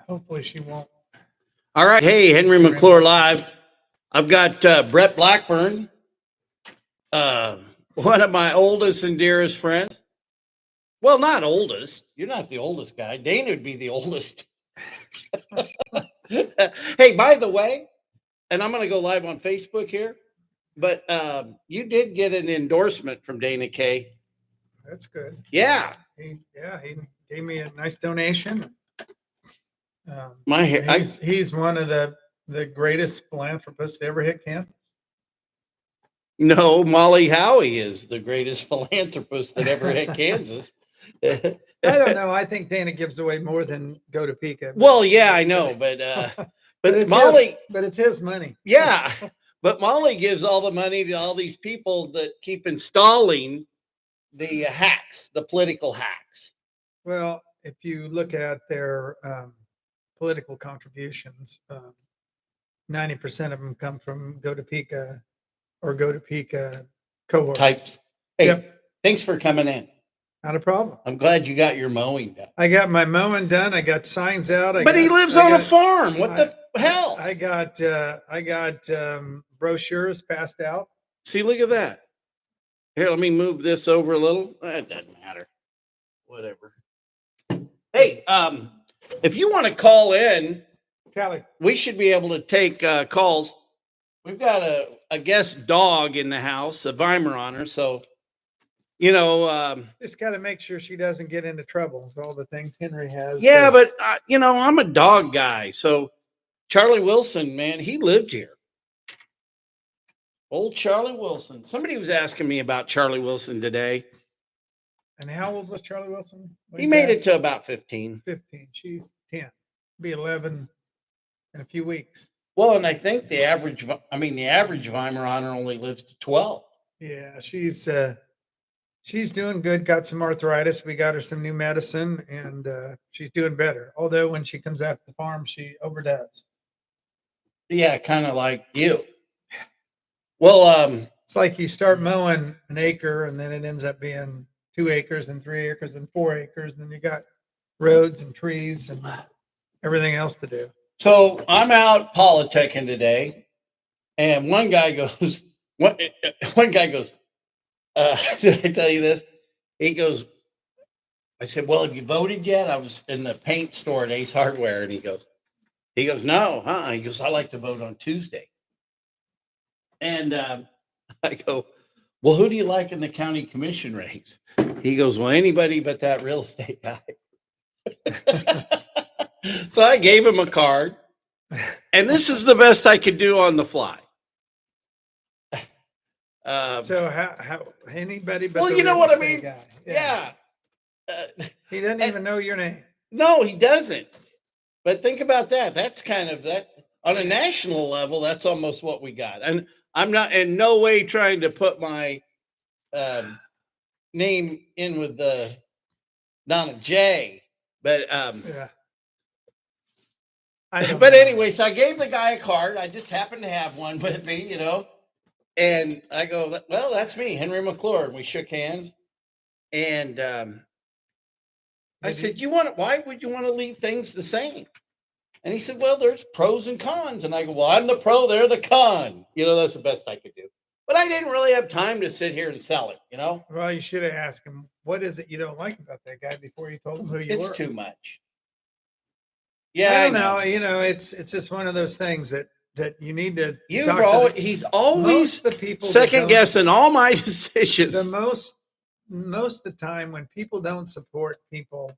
Hopefully she won't. All right. Hey, Henry McClure live. I've got Brett Blackburn, one of my oldest and dearest friends. Well, not oldest. You're not the oldest guy. Dana would be the oldest. Hey, by the way, and I'm going to go live on Facebook here, but you did get an endorsement from Dana K. That's good. Yeah. He gave me a nice donation. My hair. He's one of the greatest philanthropists to ever hit Kansas. No, Molly Howie is the greatest philanthropist that ever hit Kansas. I don't know. I think Dana gives away more than Go to Pica. Well, yeah, I know, but it's Molly, it's his money. Yeah, but Molly gives all the money to all these people that keep installing the hacks, the political hacks. Well, if you look at their political contributions, 90% of them come from Go to Pica or Go to Pica cohorts. Types. Hey, Yep. Thanks for coming in. Not a problem. I'm glad you got your mowing done. I got my mowing done. I got signs out. But he lives on a farm. What the hell? I got brochures passed out. See, look at that. Here, let me move this over a little. That doesn't matter. Whatever. Hey, if you want to call in, Callie, we should be able to take calls. We've got a guest dog in the house, a Weimaraner, so just got to make sure she doesn't get into trouble with all the things Henry has. Yeah, but I'm a dog guy, so Charlie Wilson, man, he lived here. Old Charlie Wilson. Somebody was asking me about Charlie Wilson today. And how old was Charlie Wilson? He made it to about 15. 15. She's 10. Be 11 in a few weeks. Well, and I think the average Weimaraner only lives to 12. Yeah, she's doing good. Got some arthritis. We got her some new medicine, and she's doing better. Although when she comes out to the farm, she overdoes. Yeah, kind of like you. Well, it's like you start mowing an acre, and then it ends up being 2 acres and 3 acres and 4 acres. And then you got roads and trees and everything else to do. So I'm out politicking today, and one guy goes, did I tell you this? He goes, I said, well, have you voted yet? I was in the paint store at Ace Hardware, and he goes, no, He goes, I like to vote on Tuesday. And I go, well, who do you like in the county commission race? He goes, well, anybody but that real estate guy. So I gave him a card, and this is the best I could do on the fly. So how anybody but well, you know what I mean? Guy. Yeah. He doesn't even know your name. No, he doesn't. But think about that. That's kind of that on a national level. That's almost what we got. And I'm not in no way trying to put my name in with the Donald J. But yeah. But anyway, so I gave the guy a card. I just happened to have one with me, And I go, well, that's me, Henry McClure. And we shook hands. And I said, why would you want to leave things the same? And he said, well, there's pros and cons. And I go, well, I'm the pro, they're the con. That's the best I could do. But I didn't really have time to sit here and sell it, Well, you should have asked him, what is it you don't like about that guy before you told him who you were? It's too much. Yeah, I don't know. It's just one of those things that you need to. He's always the people second guessing all my decisions. The most of the time when people don't support people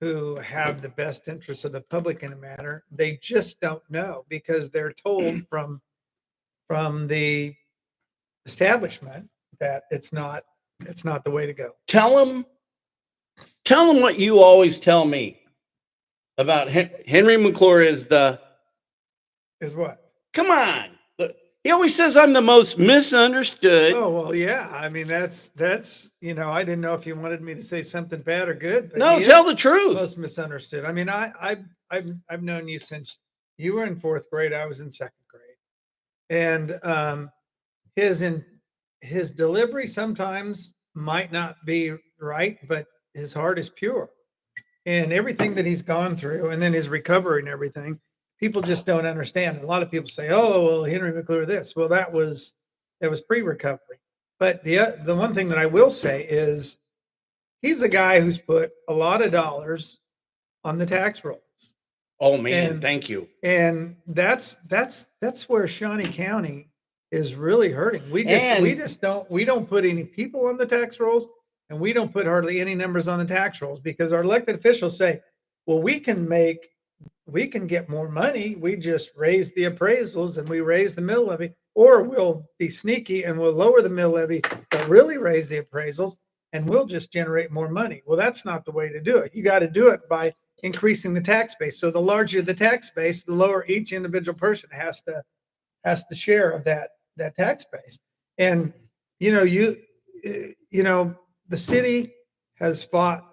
who have the best interests of the public in a matter, they just don't know because they're told from the establishment that it's not the way to go. Tell them what you always tell me about Henry McClure is what? Come on. He always says I'm the most misunderstood. Oh, well, yeah. I mean, that's I didn't know if you wanted me to say something bad or good. But no, tell the truth. Most misunderstood. I mean, I've known you since you were in 4th grade. I was in 2nd grade. And his delivery sometimes might not be right, but his heart is pure. and everything that he's gone through, and then his recovery and everything, people just don't understand. A lot of people say, "Oh, well, Henry McClure this." Well, that was pre-recovery. But the one thing that I will say is he's a guy who's put a lot of dollars on the tax rolls. Oh man, And thank you. and that's where Shawnee County is really hurting. We And just don't put any people on the tax rolls, and we don't put hardly any numbers on the tax rolls because our elected officials say, well, we can get more money. We just raise the appraisals and we raise the mill levy, or we'll be sneaky and we'll lower the mill levy, but really raise the appraisals and we'll just generate more money. Well, that's not the way to do it. You got to do it by increasing the tax base. So the larger the tax base, the lower each individual person has to share of that tax base. And you know, the city has fought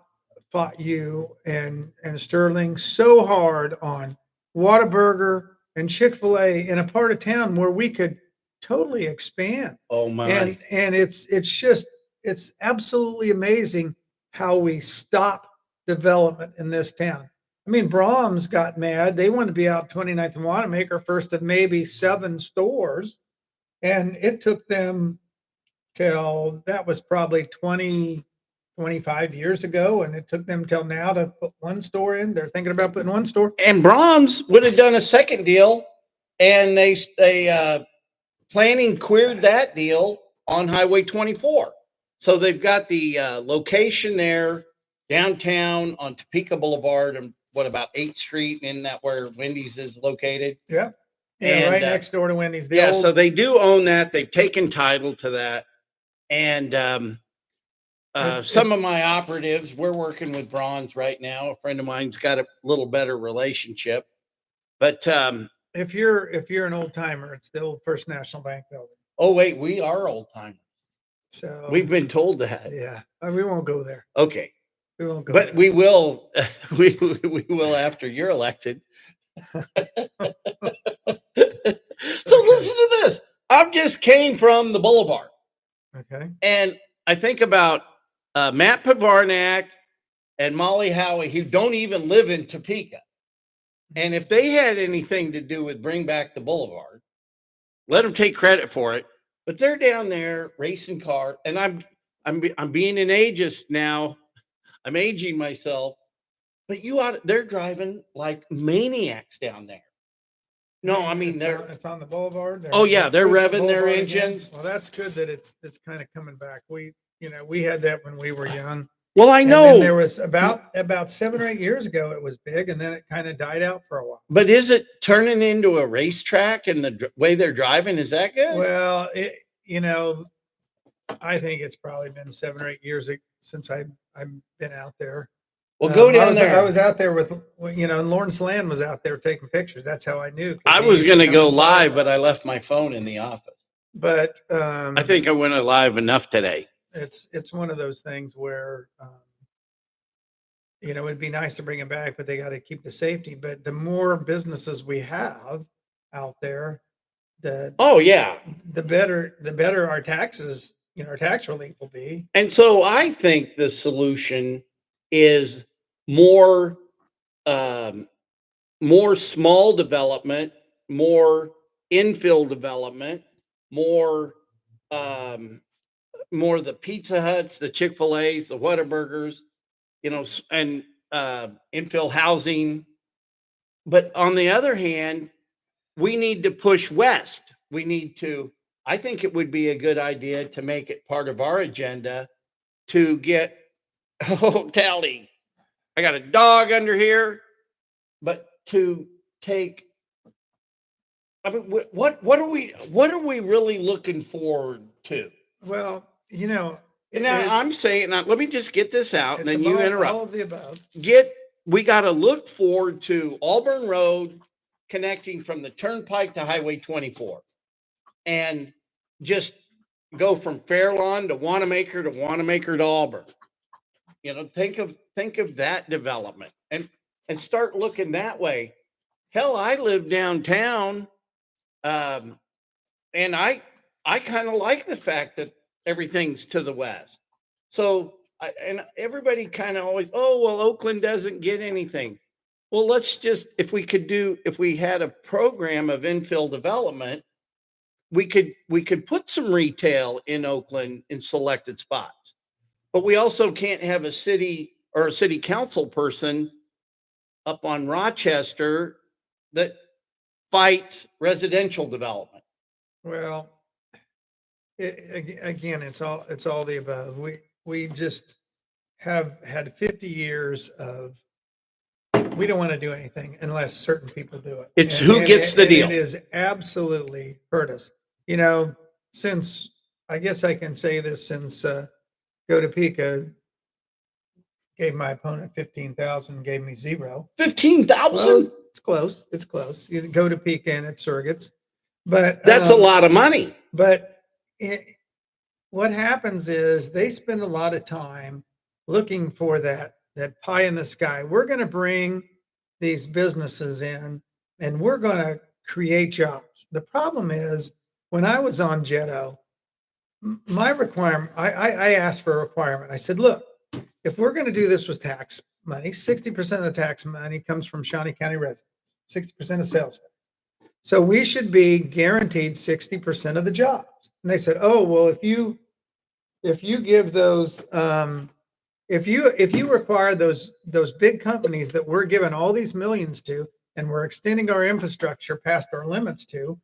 you and Sterling so hard on Whataburger and Chick-fil-A in a part of town where we could totally expand. oh my, And it's absolutely amazing how we stop development in this town. I mean, Brahms got mad. They wanted to be out 29th and Wanamaker, first of maybe 7 stores. And it took them till that was probably 25 years ago. And it took them till now to put 1 store in. They're thinking about putting 1 store. and Brahms would have done a second deal, and they planning queered that deal on Highway 24. So they've got the location there downtown on Topeka Boulevard and what about 8th Street, and that where Wendy's is located. Yeah. Yeah, And, right next door to Wendy's. Yeah, so they do own that. They've taken title to that. And some of my operatives, we're working with Bronze right now. A friend of mine's got a little better relationship. But if you're an old timer, it's the old First National Bank building. oh wait, we are old timers. So We've been told that. yeah, we won't go there. Okay. We won't go But there. we will we will after you're elected. So listen to this. I just came from the boulevard. Okay. And I think about Matt Pavarnak and Molly Howie, who don't even live in Topeka. And if they had anything to do with bring back the boulevard, let them take credit for it. But they're down there racing car, and I'm being an ageist now. I'm aging myself. But they're driving like maniacs down there. No, I mean it's on the boulevard. Oh yeah, they're pushing the revving their boulevard again. engines. Well, that's good that it's kind of coming back. We had that when we were young. Well, I And know then there was about 7 or 8 years ago, it was big, and then it kind of died out for a while. But is it turning into a racetrack and the way they're driving? Is that good? Well, I think it's probably been 7 or 8 years since I've been out there. Well, go down I was there. out there with, Lawrence Land was out there taking pictures. That's how I knew. 'cause I he was used to going to come go and fly live, by. but I left my phone in the office. But I think I went live enough today. it's one of those things where it'd be nice to bring it back, but they got to keep the safety. But the more businesses we have out there, Oh yeah. the better our taxes, our tax relief will be. And so I think the solution is more more small development, more infill development, more more the Pizza Huts, the Chick-fil-A's, the Whataburgers, and infill housing. But on the other hand, we need to push west. I think it would be a good idea to make it part of our agenda to get, oh, Tally, I got a dog under here, but to take, I mean, what are we really looking forward to? Well, I'm saying, let me just get this out and then you interrupt. All of the above. We got to look forward to Auburn Road connecting from the Turnpike to Highway 24 and just go from Fairlawn to Wanamaker to Auburn. Think of that development and start looking that way. Hell, I live downtown, and I kind of like the fact that everything's to the west. So and everybody kind of always, oh, well, Oakland doesn't get anything. Well, let's just, if we had a program of infill development, we could put some retail in Oakland in selected spots. But we also can't have a city or a city council person up on Rochester that fights residential development. Well, again, it's all the above. We just have had 50 years of, we don't want to do anything unless certain people do it. It's who gets the deal. It is absolutely hurt us. You know, since, I guess I can say this, since Go to Pica gave my opponent 15,000, gave me 0. 15,000? Well, it's close. It's close. You go to Pica and it's surrogates, but that's a lot of money. But what happens is they spend a lot of time looking for that pie in the sky. We're going to bring these businesses in and we're going to create jobs. The problem is, when I was on Jetto, my requirement, I asked for a requirement. I said, look, if we're going to do this with tax money, 60% of the tax money comes from Shawnee County residents, 60% of sales tax. So we should be guaranteed 60% of the jobs. And they said, oh, well, if you give those, if you require those big companies that we're giving all these millions to, and we're extending our infrastructure past our limits to,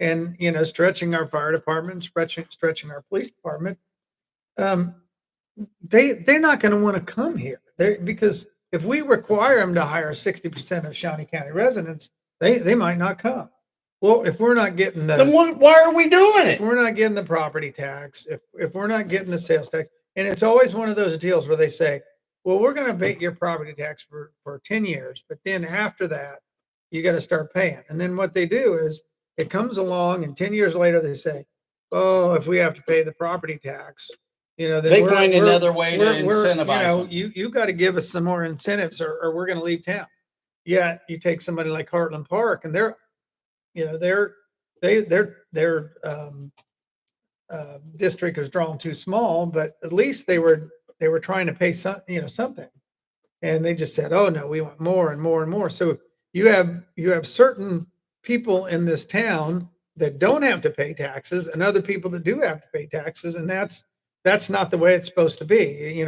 and stretching our fire department, stretching our police department, they're not going to want to come here. Because if we require them to hire 60% of Shawnee County residents, they might not come. Well, if we're not getting the, then why are we doing it? If we're not getting the property tax, if we're not getting the sales tax, and it's always one of those deals where they say, well, we're going to abate your property tax for 10 years, but then after that, you got to start paying. And then what they do is, it comes along and 10 years later they say, oh, if we have to pay the property tax, then they find another way to incentivize. You got to give us some more incentives or we're going to leave town. Yet you take somebody like Heartland Park and their district is drawn too small, but at least they were trying to pay something. And they just said, oh no, we want more and more and more. So you have certain people in this town that don't have to pay taxes and other people that do have to pay taxes. And that's not the way it's supposed to be.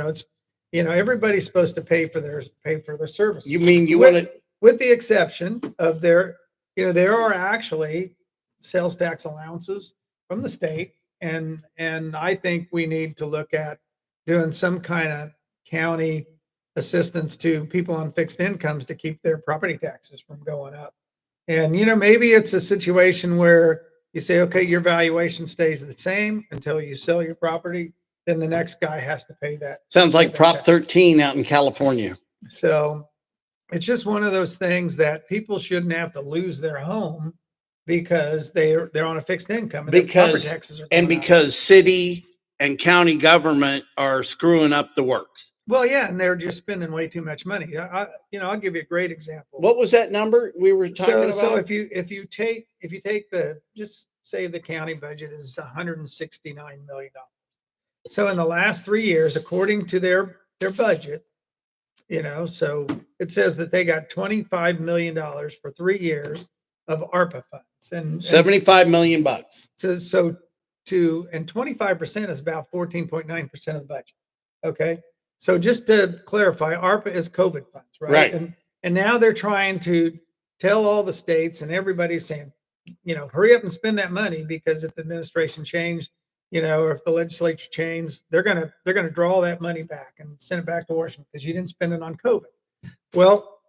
Everybody's supposed to pay for their services. You mean with the exception of there are actually sales tax allowances from the state. And I think we need to look at doing some kind of county assistance to people on fixed incomes to keep their property taxes from going up. And, maybe it's a situation where you say, okay, your valuation stays the same until you sell your property. Then the next guy has to pay that. Sounds like Prop 13 out in California. So it's just one of those things that people shouldn't have to lose their home because they're on a fixed income. And because city and county government are screwing up the works. Well, yeah, and they're just spending way too much money. I'll give you a great example. What was that number we were talking about? So if you take just say the county budget is $169 million. So in the last 3 years, according to their budget, so it says that they got $25 million for 3 years of ARPA funds and $75 million. And 25% is about 14.9% of the budget. Okay. So just to clarify, ARPA is COVID funds, right? And now they're trying to tell all the states and everybody's saying, hurry up and spend that money, because if the administration changed, or if the legislature changed, they're gonna draw that money back and send it back to Washington because you didn't spend it on COVID. Well,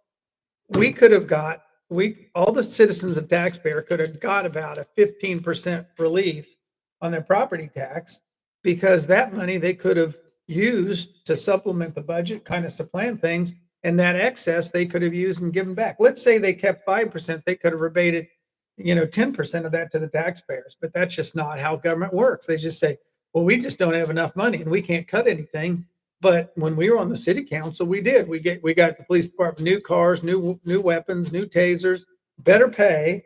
all the citizens of taxpayer could have got about a 15% relief on their property tax, because that money they could have used to supplement the budget, kind of supplant things, and that excess they could have used and given back. Let's say they kept 5%, they could have rebated 10% of that to the taxpayers, but that's just not how government works. They just say, well, we just don't have enough money and we can't cut anything. But when we were on the city council, we did. We got the police department new cars, new weapons, new tasers, better pay.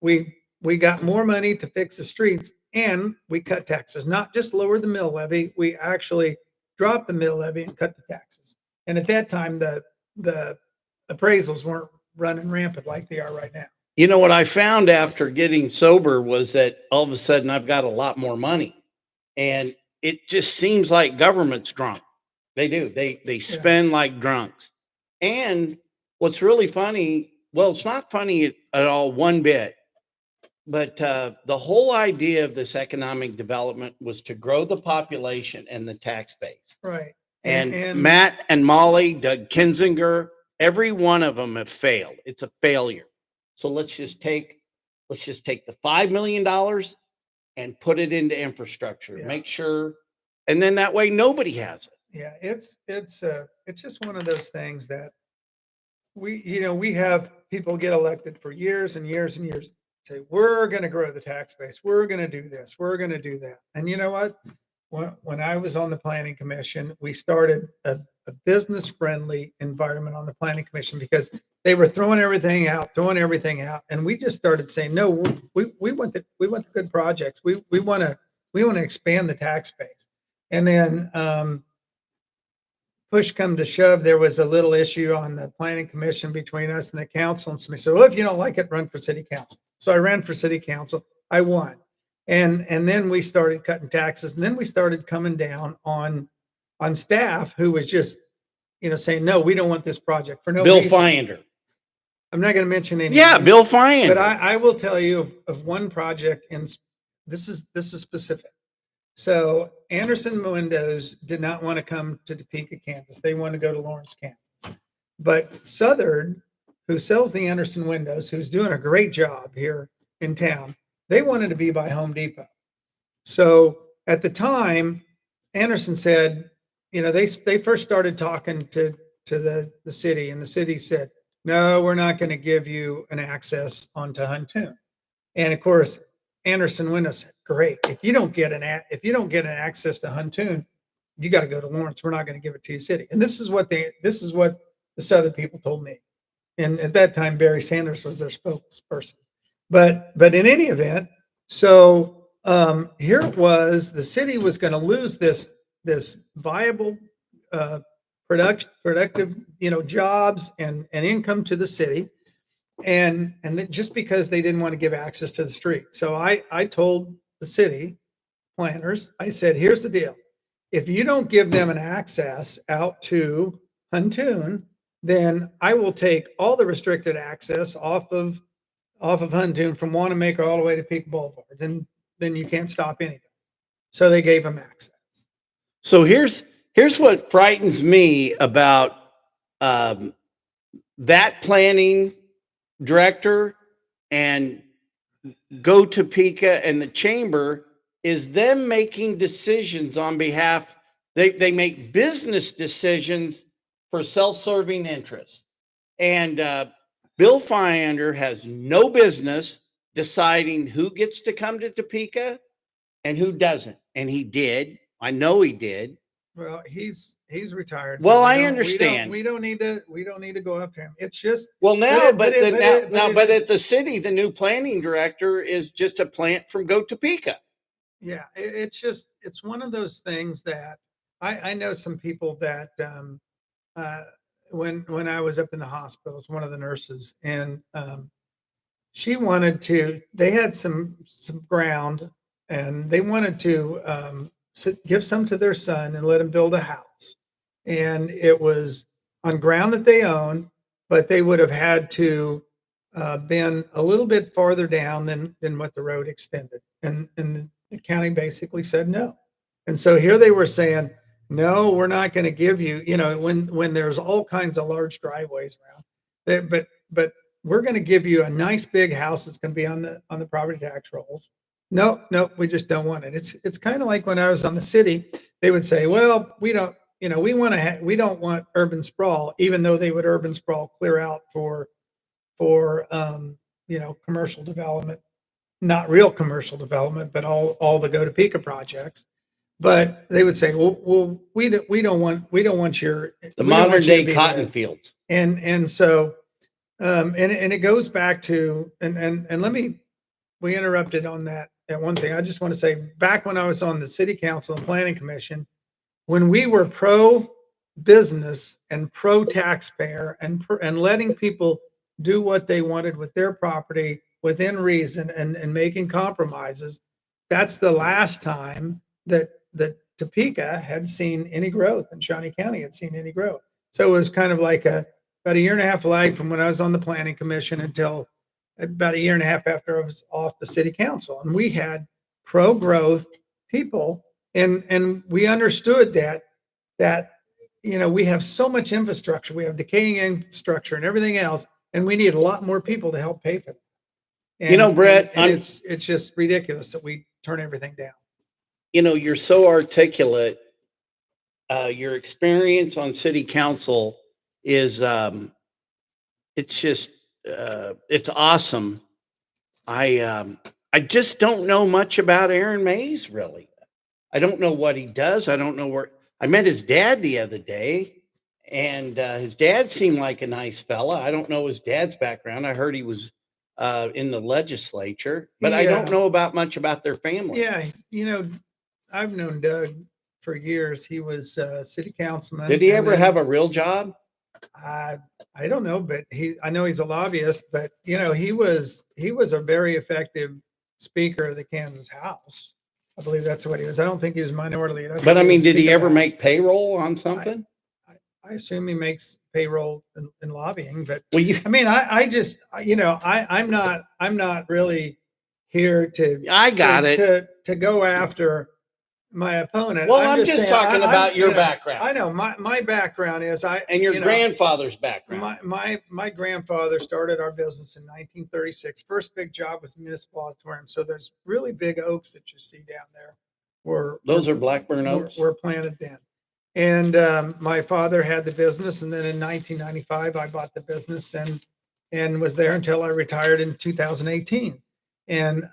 We got more money to fix the streets, and we cut taxes, not just lower the mill levy. We actually drop the mill levy and cut the taxes. And at that time, the appraisals weren't running rampant like they are right now. You know what I found after getting sober was that all of a sudden I've got a lot more money, and it just seems like government's drunk. They do. They spend like drunks. And what's really funny, well, it's not funny at all one bit, but the whole idea of this economic development was to grow the population and the tax base. Right. And Matt and Molly, Doug Kinzinger, every one of them have failed. It's a failure. So let's just take the $5 million and put it into infrastructure. Yeah. Make sure, and then that way nobody has it. Yeah, it's just one of those things that we have people get elected for years and years and years, say we're going to grow the tax base, we're going to do this, we're going to do that. And you know what? When I was on the planning commission, we started a business friendly environment on the planning commission because they were throwing everything out, and we just started saying, no, we want the good projects. We want to expand the tax base. And then push come to shove, there was a little issue on the planning commission between us and the council. And somebody said, well, if you don't like it, run for city council. So I ran for city council. I won. And then we started cutting taxes. And then we started coming down on staff who was just, saying, no, we don't want this project for no Bill reason. Finder. I'm not going to mention any. Yeah, Bill Finder. But I will tell you of one project, and this is specific. So Anderson Windows did not want to come to Topeka, Kansas. They wanted to go to Lawrence, Kansas. But Southern, who sells the Anderson Windows, who's doing a great job here in town, they wanted to be by Home Depot. So at the time, Anderson said, they first started talking to the city, and the city said, no, we're not going to give you an access onto Huntoon. And of course, Anderson Windows said, great. If you don't get an access to Huntoon, you got to go to Lawrence. We're not going to give it to you, city. And this is what the Southern people told me. And at that time, Barry Sanders was their spokesperson. But in any event, so here it was. The city was going to lose this viable productive jobs and income to the city. And just because they didn't want to give access to the street. So I told the city planners, I said, here's the deal. If you don't give them an access out to Huntoon, then I will take all the restricted access off of Huntoon from Wanamaker all the way to Peak Boulevard. Then you can't stop anything. So they gave them access. So here's what frightens me about that planning director and Go Topeka and the chamber is them making decisions on behalf. They make business decisions for self-serving interests. And Bill Finder has no business deciding who gets to come to Topeka and who doesn't. And he did. I know he did. Well, he's retired. Well, I understand. We don't need to go after him. It's just but at the city, the new planning director is just a plant from Go Topeka. Yeah, it's one of those things that I know some people that when I was up in the hospitals, one of the nurses, and she wanted to. They had some ground, and they wanted to give some to their son and let him build a house. And it was on ground that they own, but they would have had to been a little bit farther down than what the road extended. And the county basically said no. And so here they were saying, no, we're not going to give you, when there's all kinds of large driveways around, but we're going to give you a nice big house that's going to be on the property tax rolls. No, we just don't want it. It's kind of like when I was on the city, they would say, well, we don't, we don't want urban sprawl, even though they would urban sprawl clear out for commercial development, not real commercial development, but all the Go Topeka projects. But they would say, well, we don't want your the modern day cotton fields. And so and it goes back to and we interrupted on that one thing. I just want to say, back when I was on the city council and planning commission, when we were pro business and pro taxpayer and letting people do what they wanted with their property within reason and making compromises, that's the last time that Topeka had seen any growth and Shawnee County had seen any growth. So it was kind of like about a year and a half lag from when I was on the planning commission until about a year and a half after I was off the city council. And we had pro growth people, and we understood that we have so much infrastructure, we have decaying infrastructure and everything else, and we need a lot more people to help pay for that. And, Brett, and it's just ridiculous that we turn everything down. You're so articulate. Your experience on city council is it's just it's awesome. I just don't know much about Aaron Mays, really. I don't know what he does. I don't know where. I met his dad the other day, and his dad seemed like a nice fella. I don't know his dad's background. I heard he was in the legislature, but I don't know much about their family. Yeah, I've known Doug for years. He was city councilman. Did he ever have a real job? I don't know, but I know he's a lobbyist, but he was a very effective speaker of the Kansas House. I believe that's what he was. I don't think he was minority leader. But I mean, did he ever make payroll on something? I assume he makes payroll in lobbying, but well, I'm not really here to go after my opponent. Well, I'm just talking about your background. I know my background is and your grandfather's background. My grandfather started our business in 1936. First big job was municipal auditorium. So there's really big oaks that you see down there. Those are Blackburn oaks. Were planted then. And my father had the business, and then in 1995 I bought the business and was there until I retired in 2018. And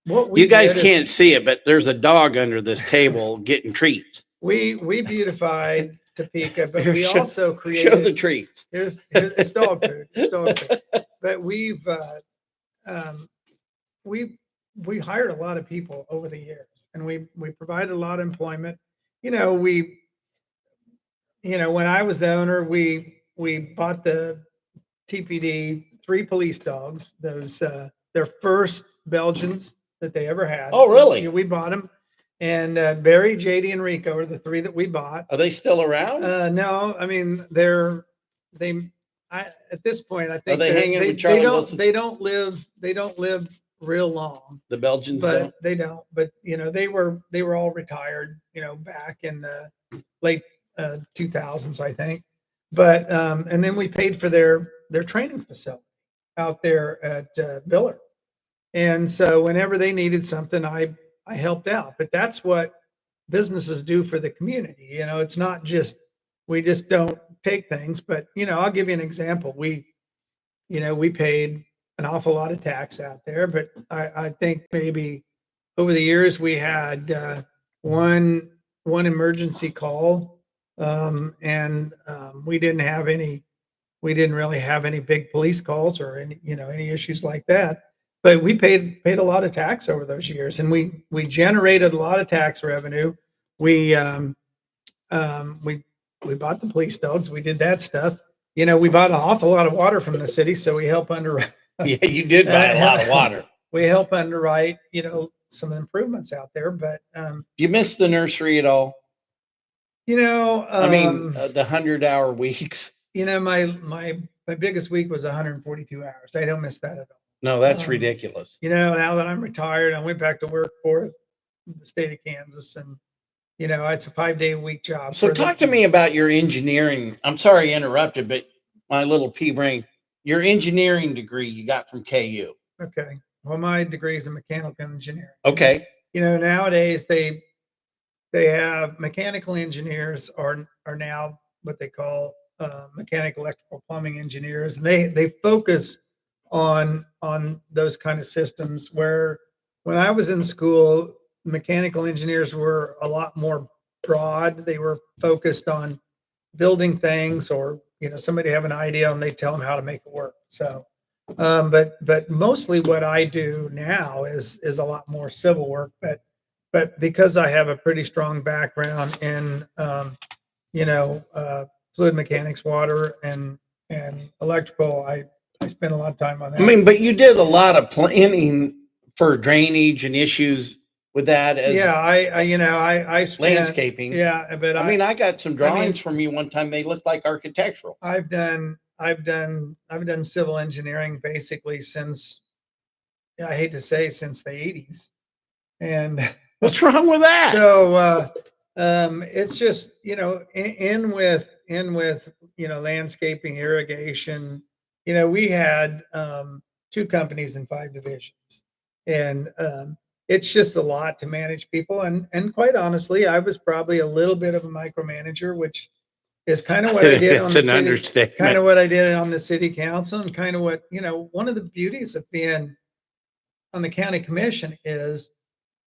you guys can't see it, but there's a dog under this table getting treats. We beautified Topeka, but we also created. Show the treats. It's dog food. It's dog food. But we hired a lot of people over the years, and we provided a lot of employment. When I was the owner, we bought the TPD 3 police dogs. Those their first Belgians that they ever had. Oh, really? We bought them. And Barry, JD, and Rico are the 3 that we bought. Are they still around? No, I mean at this point I think they don't live real long. The Belgians, but they don't. But they were all retired. Back in the late 2000s, I think. But and then we paid for their training facility out there at Biller. And so whenever they needed something, I helped out. But that's what businesses do for the community. It's not just, we just don't take things, but I'll give you an example. We paid an awful lot of tax out there, but I think maybe over the years we had one emergency call, and we didn't really have any big police calls or any issues like that. But we paid a lot of tax over those years, and we generated a lot of tax revenue. We bought the police dogs. We did that stuff. We bought an awful lot of water from the city, so we help underwrite. Yeah, you did buy a lot of water. We help underwrite, some improvements out there. But you missed the nursery at all? I mean, the 100-hour weeks. My biggest week was 142 hours. I don't miss that at all. No, that's ridiculous. Now that I'm retired, I went back to work for the state of Kansas, and it's a 5-day-a-week job. So talk to me about your engineering. I'm sorry I interrupted, but my little pea brain, your engineering degree you got from KU. Okay. Well, my degree is in mechanical engineering. Okay. Nowadays they have mechanical engineers are now what they call mechanical, electrical, plumbing engineers, and they focus on those kind of systems. Where when I was in school, mechanical engineers were a lot more broad. They were focused on building things, or somebody have an idea and they tell them how to make it work. So but mostly what I do now is a lot more civil work. But but because I have a pretty strong background in, fluid mechanics, water and electrical, I spend a lot of time on I that. mean, but you did a lot of planning for drainage and issues with that as Yeah, I spent, landscaping. yeah, but I mean, I got some I drawings mean, from you one time. They looked like architectural. I've done civil engineering basically since, I hate to say, since the 80s. And What's wrong with that? so it's just, in with landscaping, irrigation. We had 2 companies in 5 divisions, and it's just a lot to manage people. And quite honestly, I was probably a little bit of a micromanager, which is kind of what I did on It's the an city, understatement. kind of what I did on the city council, and kind of what, one of the beauties of being on the county commission is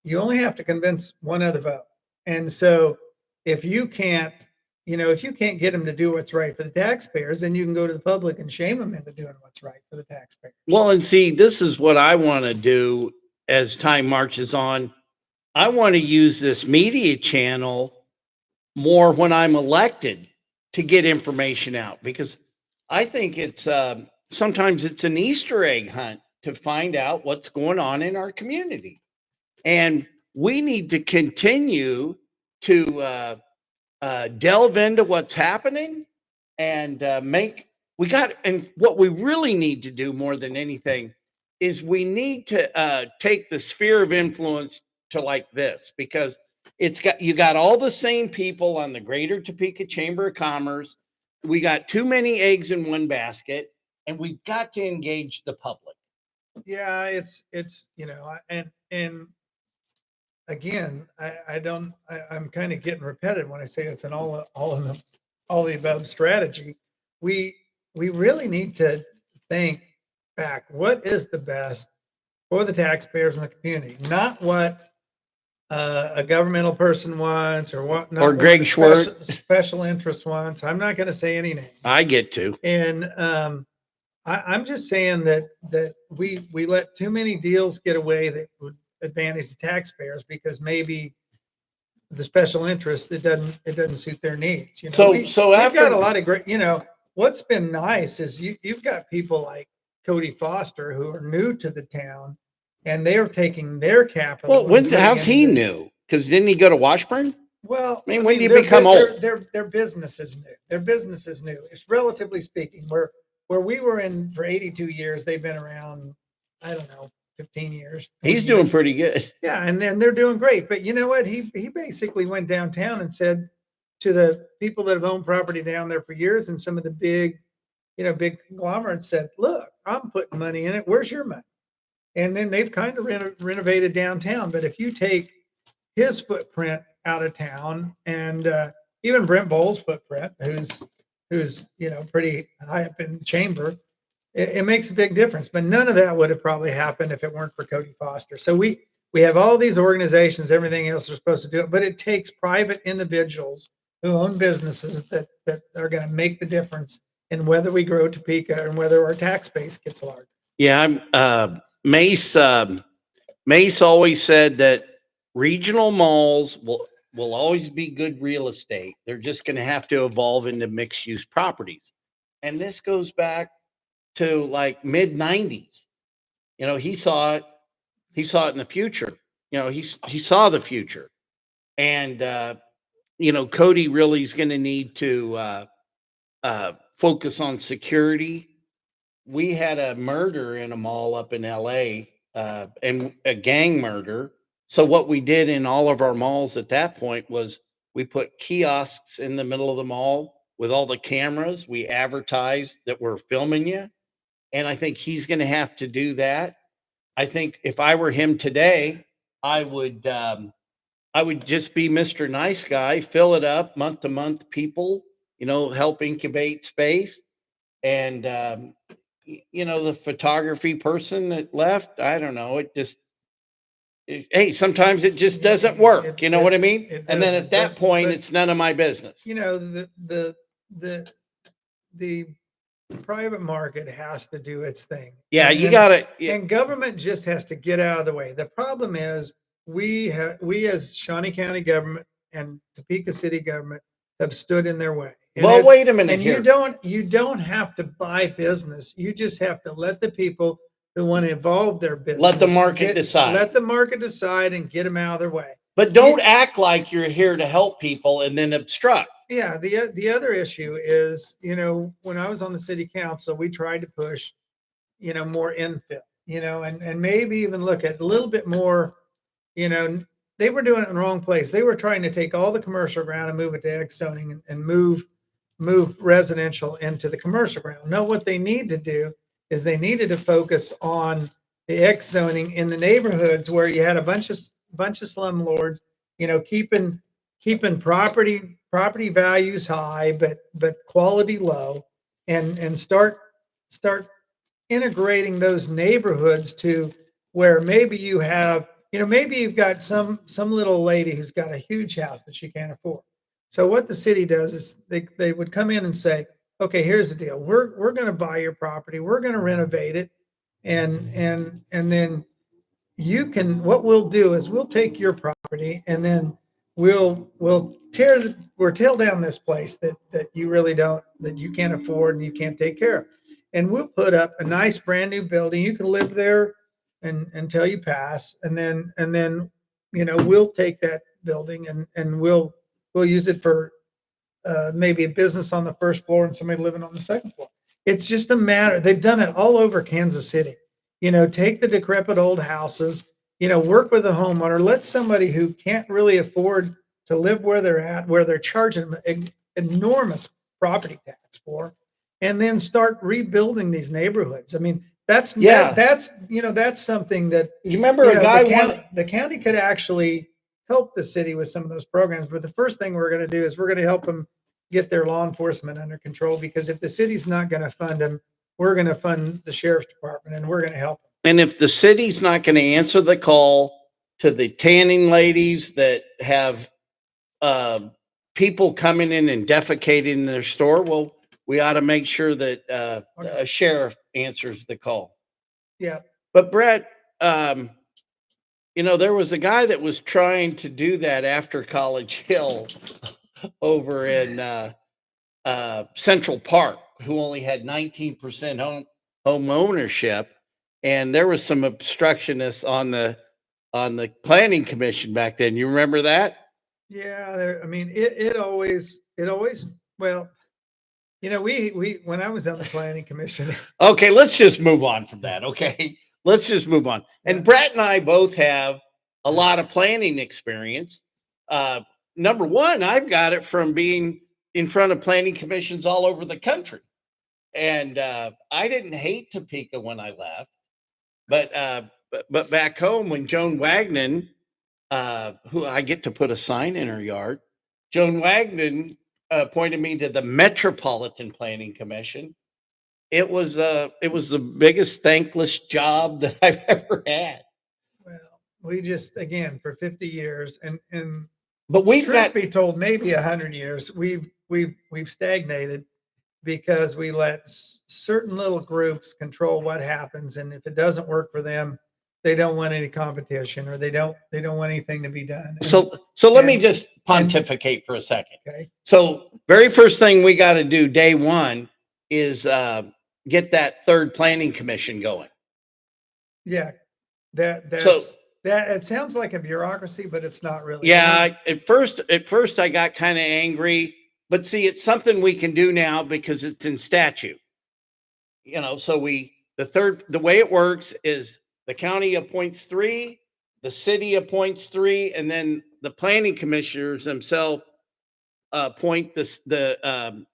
you only have to convince one other vote. And so if you can't, if you can't get them to do what's right for the taxpayers, then you can go to the public and shame them into doing what's right for the taxpayers. Well, and see, this is what I want to do as time marches on. I want to use this media channel more when I'm elected to get information out, because I think it's sometimes it's an Easter egg hunt to find out what's going on in our community. And we need to continue to delve into what's happening and and what we really need to do more than anything is we need to take the sphere of influence to like this, because you got all the same people on the Greater Topeka Chamber of Commerce. We got too many eggs in one basket, and we've got to engage the public. Yeah, it's and again, I'm kind of getting repetitive when I say it's an all the above strategy. We we really need to think back. What is the best for the taxpayers in the community? Not what a governmental person wants, or what, not Or what Greg a Schwartz. special interest wants. I'm not going to say any names. I get to. And I'm just saying that we let too many deals get away that would advantage the taxpayers because maybe the special interest, it doesn't suit their needs. So we've after got a lot of great. What's been nice is you've got people like Cody Foster who are new to the town, and they're taking their capital. Well, how's he new? Because didn't he go to Washburn? Well, I mean, when do you become old? Their business is new. Their business is new. It's relatively speaking. Where we were in for 82 years, they've been around, I don't know, 15 years. He's 20 doing years. pretty good. Yeah, and then they're doing great. But you know what? He basically went downtown and said to the people that have owned property down there for years, and some of the big conglomerates said, "Look, I'm putting money in it. Where's your money?" And then they've kind of renovated downtown. But if you take his footprint out of town, and even Brent Bowles' footprint, who's pretty high up in the chamber, it makes a big difference. But none of that would have probably happened if it weren't for Cody Foster. So we have all these organizations, everything else are supposed to do it, but it takes private individuals who own businesses that are going to make the difference in whether we grow Topeka and whether our tax base gets larger. Yeah, Mace. Mace always said that regional malls will always be good real estate. They're just going to have to evolve into mixed use properties, and this goes back to like mid '90s. He saw it. He saw it in the future. He saw the future, and Cody really is going to need to focus on security. We had a murder in a mall up in LA, and a gang murder. So what we did in all of our malls at that point was we put kiosks in the middle of the mall with all the cameras. We advertised that we're filming you. And I think he's going to have to do that. I think if I were him today, I would just be Mr. Nice Guy, fill it up month to month, people, help incubate space. And the photography person that left, I don't know, hey, sometimes it just doesn't work. You know what I mean? And then at that point, it's none of my business. The private market has to do its thing. Yeah, you got it. And government just has to get out of the way. The problem is we as Shawnee County government and Topeka City government have stood in their way. Well, wait a minute And here. you don't have to buy business. You just have to let the people who want to evolve their business Let the market decide. Let the market decide and get them out of their way. But don't act like you're here to help people and then obstruct. Yeah, the other issue is, when I was on the city council, we tried to push, more infill, and maybe even look at a little bit more, they were doing it in the wrong place. They were trying to take all the commercial ground and move it to X zoning and move residential into the commercial ground. No, what they need to do is they needed to focus on the X zoning in the neighborhoods where you had a bunch of slumlords, keeping property values high, but quality low, and start integrating those neighborhoods to where maybe you have, maybe you've got some little lady who's got a huge house that she can't afford. So what the city does is they would come in and say, okay, here's the deal. We're going to buy your property. We're going to renovate it. And then what we'll do is we'll take your property and then we'll tear down this place that you really that you can't afford and you can't take care of. And we'll put up a nice brand new building. You can live there until you pass. And then, we'll take that building and we'll use it for maybe a business on the first floor and somebody living on the second floor. It's just a matter. They've done it all over Kansas City. Take the decrepit old houses, work with a homeowner, let somebody who can't really afford to live where they're at, where they're charging enormous property tax for, and then start rebuilding these neighborhoods. I mean, that's something that you remember the county could actually help the city with some of those programs. But the first thing we're going to do is we're going to help them get their law enforcement under control, because if the city's not going to fund them, we're going to fund the sheriff's department and we're going to help them. And if the city's not going to answer the call to the tanning ladies that have people coming in and defecating in their store, well, we ought to make sure that a sheriff answers the call. Yeah. But Brett, there was a guy that was trying to do that after College Hill over in Central Park, who only had 19% home ownership, and there was some obstructionists on the planning commission back then. You remember that? Yeah, I mean, it always well, we when I was on the planning commission. Okay, let's just move on from that. Okay, let's just move on. And Brett and I both have a lot of planning experience. Number one, I've got it from being in front of planning commissions all over the country. And I didn't hate Topeka when I left, but back home when Joan Wagnon, who I get to put a sign in her yard, Joan Wagnon appointed me to the Metropolitan Planning Commission. It was the biggest thankless job that I've ever had. Well, we just, again, for 50 years but we've got to be told maybe 100 years, we've stagnated because we let certain little groups control what happens. And if it doesn't work for them, they don't want any competition, or they don't want anything to be done. So let me just pontificate for a second. Okay. So very first thing we got to do day one is get that third planning commission going. Yeah. It sounds like a bureaucracy, but it's not really. Yeah. At first I got kind of angry, but see, it's something we can do now because it's in statute. So the way it works is the county appoints 3, the city appoints 3, and then the planning commissioners themselves appoint the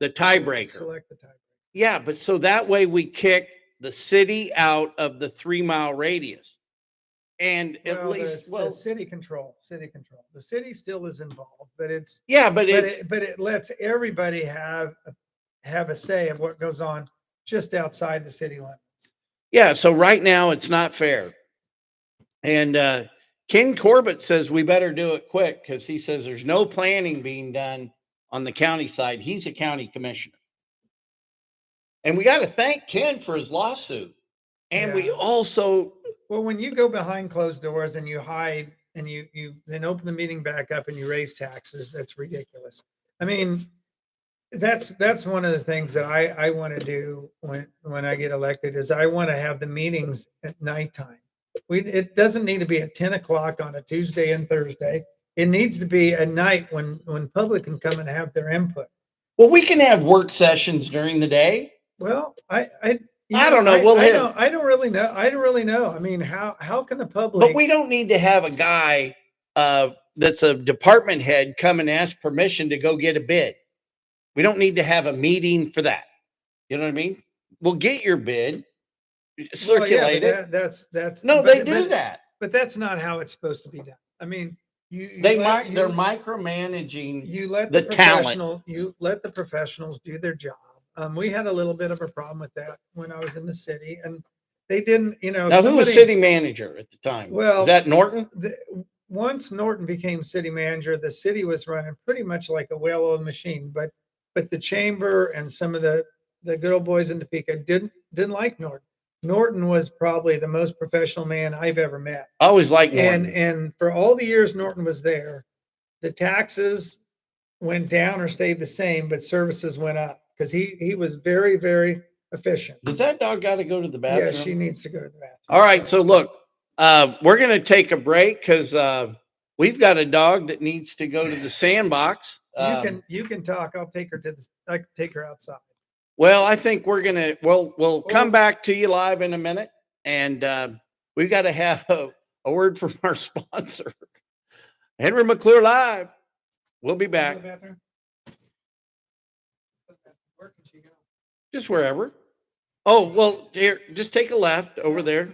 tiebreaker. Select the tiebreaker. Yeah, but so that way we kick the city out of the 3-mile radius. And at least the city control. The city still is involved, but it's but it lets everybody have a say of what goes on just outside the city limits. Yeah, so right now it's not fair. And Ken Corbett says we better do it quick, because he says there's no planning being done on the county side. He's a county commissioner. And we got to thank Ken for his lawsuit. And we also... Well, when you go behind closed doors and you hide and you then open the meeting back up and you raise taxes. That's ridiculous. I mean, that's one of the things that I want to do when I get elected is I want to have the meetings at nighttime. It doesn't need to be at 10 o'clock on a Tuesday and Thursday. It needs to be at night when public can come and have their input. Well, we can have work sessions during the day. Well, I don't know. We'll hit. I don't really know. I don't really know. I mean, how can the But public? we don't need to have a guy that's a department head come and ask permission to go get a bid. We don't need to have a meeting for that. You know what I mean? We'll get your bid, Well, yeah, circulate but it. that's No, but- they do but- that. But that's not how it's supposed to be done. I mean, They're micromanaging. you let the the talent. professional you let the professionals do their job. We had a little bit of a problem with that when I was in the city, and they didn't. Now, who was city manager at the time? Well, was that Norton? Once Norton became city manager, the city was running pretty much like a well-oiled machine. But the chamber and some of the good old boys in Topeka didn't like Norton. Norton was probably the most professional man I've ever met. I always liked Norton. And for all the years Norton was there, the taxes went down or stayed the same, but services went up because he was very, very efficient. Does that dog got to go to the bathroom? Yeah, she needs to go to the bathroom. All right. So look, we're going to take a break because we've got a dog that needs to go to the sandbox. You can talk. I can take her outside. Well, I think we'll come back to you live in a minute, and we've got to have a word from our sponsor, Henry McClure Live. We'll be back. Where can she go? Just wherever. Oh, well, here, just take a left over there.